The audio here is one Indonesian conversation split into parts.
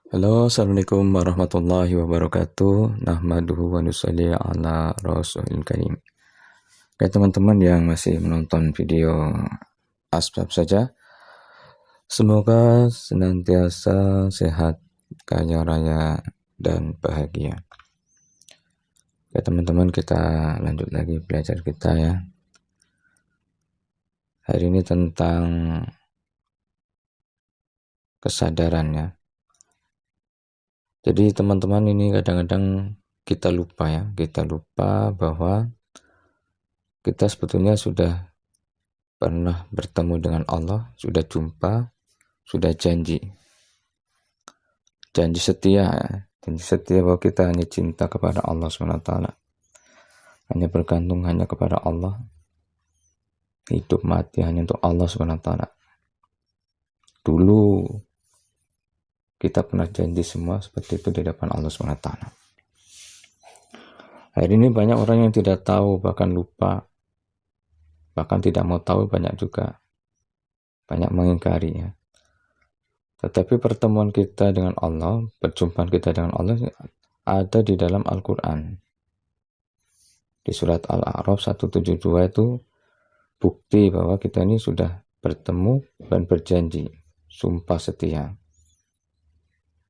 Halo, Assalamualaikum warahmatullahi wabarakatuh. Nahmaduhu wa nusalli ala rasulil karim. Oke, teman-teman yang masih menonton video Asbab saja, semoga senantiasa sehat, kaya raya, dan bahagia. Oke, teman-teman, kita lanjut lagi belajar kita ya. Hari ini tentang kesadaran ya. Jadi teman-teman, ini kadang-kadang kita lupa ya, kita lupa bahwa kita sebetulnya sudah pernah bertemu dengan Allah, sudah jumpa, sudah janji setia ya. Janji setia bahwa kita hanya cinta kepada Allah SWT, hanya bergantung hanya kepada Allah, hidup mati hanya untuk Allah SWT. Dulu kita pernah janji semua seperti itu di depan Allah SWT. Hari ini banyak orang yang tidak tahu, bahkan lupa, bahkan tidak mau tahu, banyak juga, banyak mengingkari ya. Tetapi pertemuan kita dengan Allah, perjumpaan kita dengan Allah ada di dalam Al-Quran. Di surat Al-A'raf 172 itu bukti bahwa kita ini sudah bertemu dan berjanji, sumpah setia.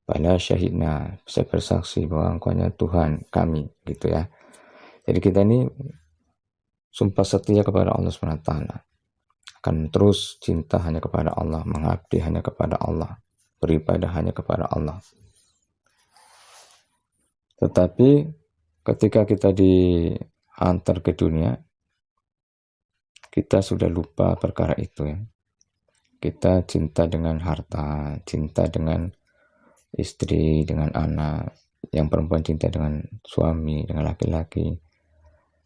Bala syahidna, saya bersaksi bahwa Engkau hanya Tuhan kami, gitu ya. Jadi kita ini sumpah setia kepada Allah SWT. Akan terus cinta hanya kepada Allah, mengabdi hanya kepada Allah, beribadah hanya kepada Allah. Tetapi ketika kita diantar ke dunia, kita sudah lupa perkara itu ya. Kita cinta dengan harta, cinta dengan istri, dengan anak. Yang perempuan cinta dengan suami, dengan laki-laki,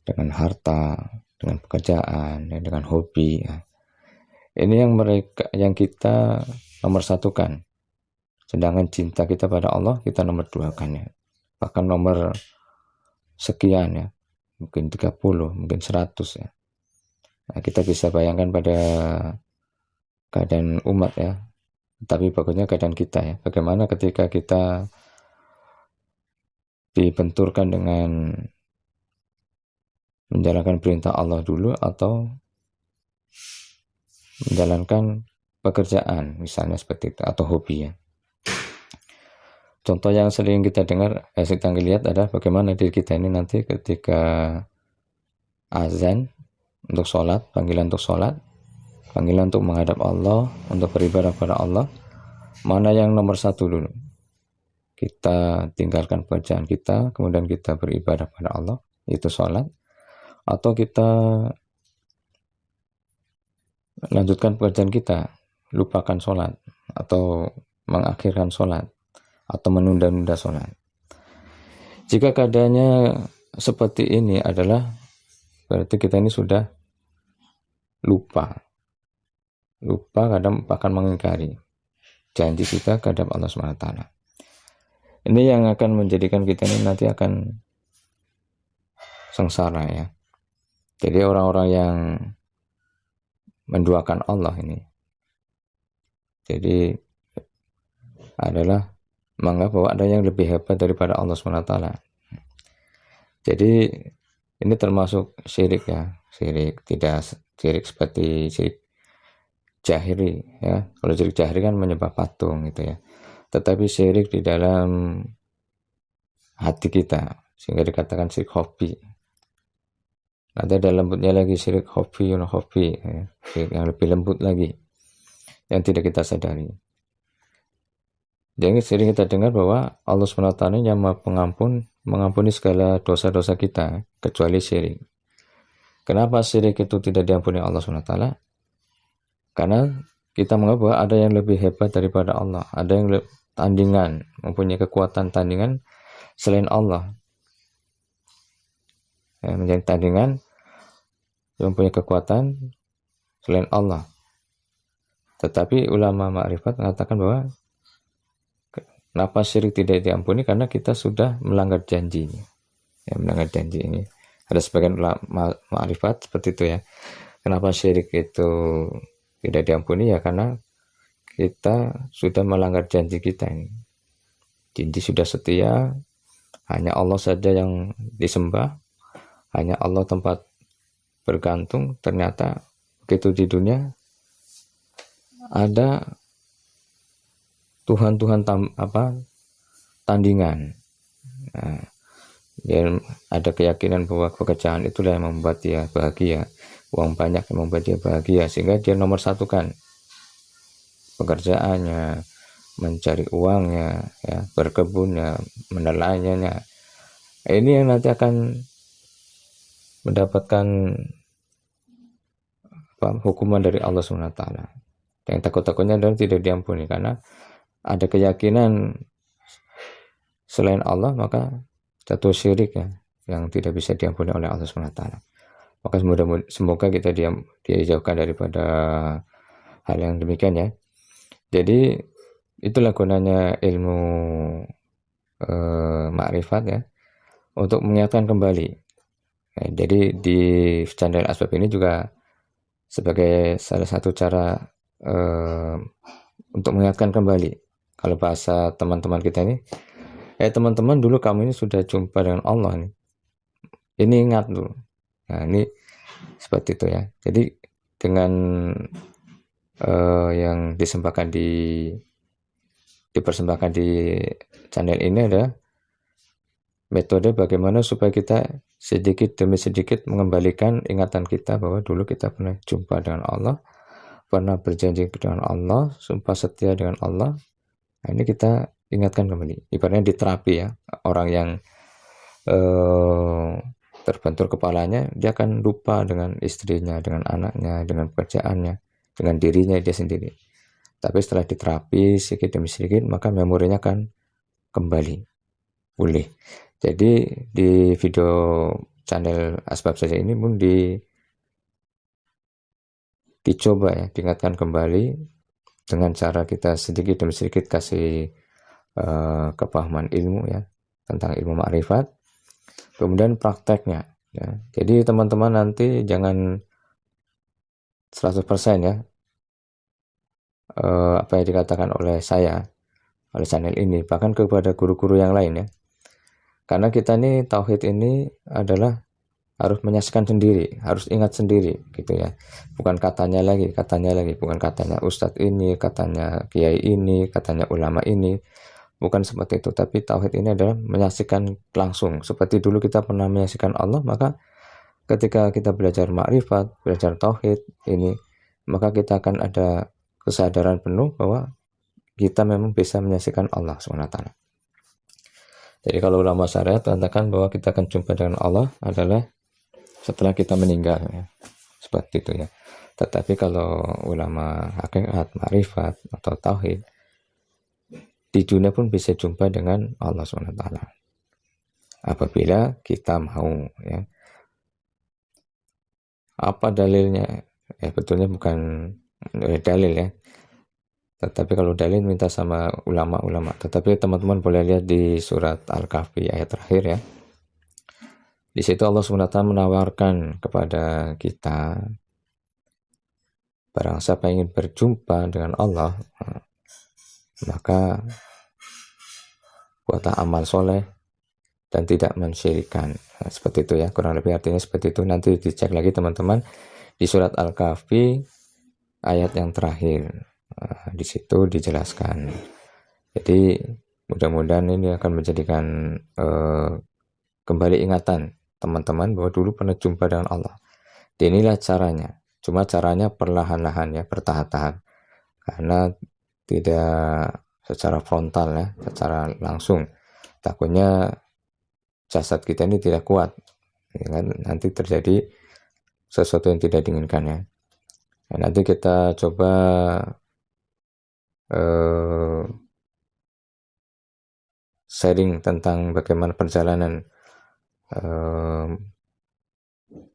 dengan harta, dengan pekerjaan, dengan hobi ya. Ini yang kita nomor satukan. Sedangkan cinta kita pada Allah kita nomor duakan ya. Bahkan nomor sekian ya. Mungkin 30, mungkin 100 ya. Nah, kita bisa bayangkan pada keadaan umat ya. Tapi bagusnya keadaan kita ya. Bagaimana ketika kita dibenturkan dengan menjalankan perintah Allah dulu atau menjalankan pekerjaan misalnya seperti itu, atau hobi ya. Contoh yang sering kita dengar, kita lihat adalah bagaimana diri kita ini nanti ketika azan untuk sholat, panggilan untuk sholat, panggilan untuk menghadap Allah, untuk beribadah kepada Allah, mana yang nomor satu dulu? Kita tinggalkan pekerjaan kita, kemudian kita beribadah kepada Allah, itu sholat, atau kita lanjutkan pekerjaan kita, lupakan sholat, atau mengakhirkan sholat, atau menunda-nunda sholat. Jika keadaannya seperti ini adalah berarti kita ini sudah lupa kadang bahkan mengingkari janji kita kepada Allah SWT. Ini yang akan menjadikan kita ini nanti akan sengsara ya. Jadi orang-orang yang menduakan Allah ini, jadi adalah menganggap bahwa ada yang lebih hebat daripada Allah SWT. Jadi ini termasuk syirik ya, syirik, tidak syirik seperti syirik jahiri ya. Kalau syirik jahiri kan menyembah patung gitu ya. Tetapi syirik di dalam hati kita, sehingga dikatakan syirik hobi. Ada dalam lembutnya lagi syirik hobi ya, syirik yang lebih lembut lagi, yang tidak kita sadari. Jadi sering kita dengar bahwa Allah SWT yang Maha Pengampun, mengampuni segala dosa-dosa kita, kecuali syirik. Kenapa syirik itu tidak diampuni Allah SWT? Karena kita menganggap bahwa ada yang lebih hebat daripada Allah, ada yang tandingan, mempunyai kekuatan tandingan selain Allah. Ya, menjadi tandingan yang mempunyai kekuatan selain Allah. Tetapi ulama ma'rifat mengatakan bahwa kenapa syirik tidak diampuni? Karena kita sudah melanggar janji. Ya, melanggar janji ini. Ada sebagian ulama ma'rifat seperti itu ya. Kenapa syirik itu tidak diampuni? Ya karena kita sudah melanggar janji kita ini. Jadi sudah setia, hanya Allah saja yang disembah, hanya Allah tempat bergantung. Ternyata begitu di dunia ada Tuhan-Tuhan tandingan. Nah, dia ada keyakinan bahwa pekerjaan itulah yang membuat dia bahagia, uang banyak yang membuat dia bahagia, sehingga dia nomor satukan pekerjaannya, mencari uangnya, ya, berkebunnya, menelayannya. Ini yang nanti akan mendapatkan hukuman dari Allah SWT. Yang takut-takutnya adalah tidak diampuni, karena ada keyakinan selain Allah, maka jatuh syirik ya, yang tidak bisa diampuni oleh Allah SWT. Maka semoga kita dijauhkan daripada hal yang demikian ya. Jadi itulah gunanya ilmu makrifat ya, untuk mengingatkan kembali. Nah, jadi di channel Asbab ini juga sebagai salah satu cara untuk mengingatkan kembali. Kalau bahasa teman-teman kita ini, teman-teman, dulu kamu ini sudah jumpa dengan Allah nih. Ini ingat dulu. Nah, ini seperti itu ya. Jadi dengan yang dipersembahkan di channel ini ada metode bagaimana supaya kita sedikit demi sedikit mengembalikan ingatan kita bahwa dulu kita pernah jumpa dengan Allah, pernah berjanji dengan Allah, sumpah setia dengan Allah. Nah, ini kita ingatkan kembali. Ibaratnya di terapi ya, orang yang terbentur kepalanya, dia akan lupa dengan istrinya, dengan anaknya, dengan pekerjaannya, dengan dirinya dia sendiri. Tapi setelah diterapi sedikit demi sedikit, maka memorinya akan kembali pulih. Jadi di video channel Asbab saja ini pun dicoba ya, diingatkan kembali dengan cara kita sedikit demi sedikit kasih kepahaman ilmu ya, tentang ilmu makrifat. Kemudian prakteknya ya. Jadi teman-teman nanti jangan 100% ya apa yang dikatakan oleh saya, oleh channel ini, bahkan kepada guru-guru yang lain ya. Karena kita ini tauhid ini adalah harus menyaksikan sendiri, harus ingat sendiri gitu ya. Bukan katanya lagi, bukan katanya ustadz ini, katanya kiai ini, katanya ulama ini. Bukan seperti itu, tapi tauhid ini adalah menyaksikan langsung. Seperti dulu kita pernah menyaksikan Allah, maka ketika kita belajar makrifat, belajar tauhid ini, maka kita akan ada kesadaran penuh bahwa kita memang bisa menyaksikan Allah SWT. Jadi kalau ulama syariat katakan bahwa kita akan jumpa dengan Allah adalah setelah kita meninggal ya. Seperti itu ya. Tetapi kalau ulama hakikat, makrifat atau tauhid, di dunia pun bisa jumpa dengan Allah SWT apabila kita mau ya. Apa dalilnya? Betulnya bukan dalil ya, tetapi kalau dalil minta sama ulama-ulama. Tetapi teman-teman boleh lihat di surat Al-Kahfi ayat terakhir ya. Di situ Allah SWT menawarkan kepada kita, barang siapa ingin berjumpa dengan Allah, maka buatlah amal soleh dan tidak mensyirikan. Nah, seperti itu ya, kurang lebih artinya seperti itu. Nanti dicek lagi teman-teman di surat Al-Kahfi ayat yang terakhir. Nah, di situ dijelaskan. Jadi mudah-mudahan ini akan menjadikan kembali ingatan teman-teman bahwa dulu pernah jumpa dengan Allah. Dan inilah caranya. Cuma caranya perlahan-lahan ya, bertahap-tahap. Karena tidak secara frontal ya, secara langsung. Takutnya jasad kita ini tidak kuat, ya kan? Nanti terjadi sesuatu yang tidak diinginkan ya. Nah, nanti kita coba sharing tentang bagaimana perjalanan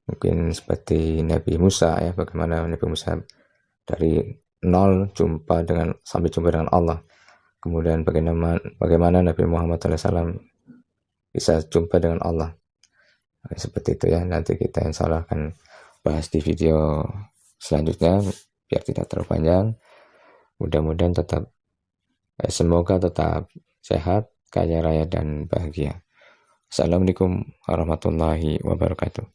mungkin seperti Nabi Musa ya, bagaimana Nabi Musa dari nol sampai jumpa dengan Allah. Kemudian bagaimana Nabi Muhammad SAW bisa jumpa dengan Allah. Seperti itu ya. Nanti kita insya Allah akan bahas di video selanjutnya biar tidak terlalu panjang. Mudah-mudahan semoga tetap sehat, kaya raya dan bahagia. Assalamualaikum warahmatullahi wabarakatuh.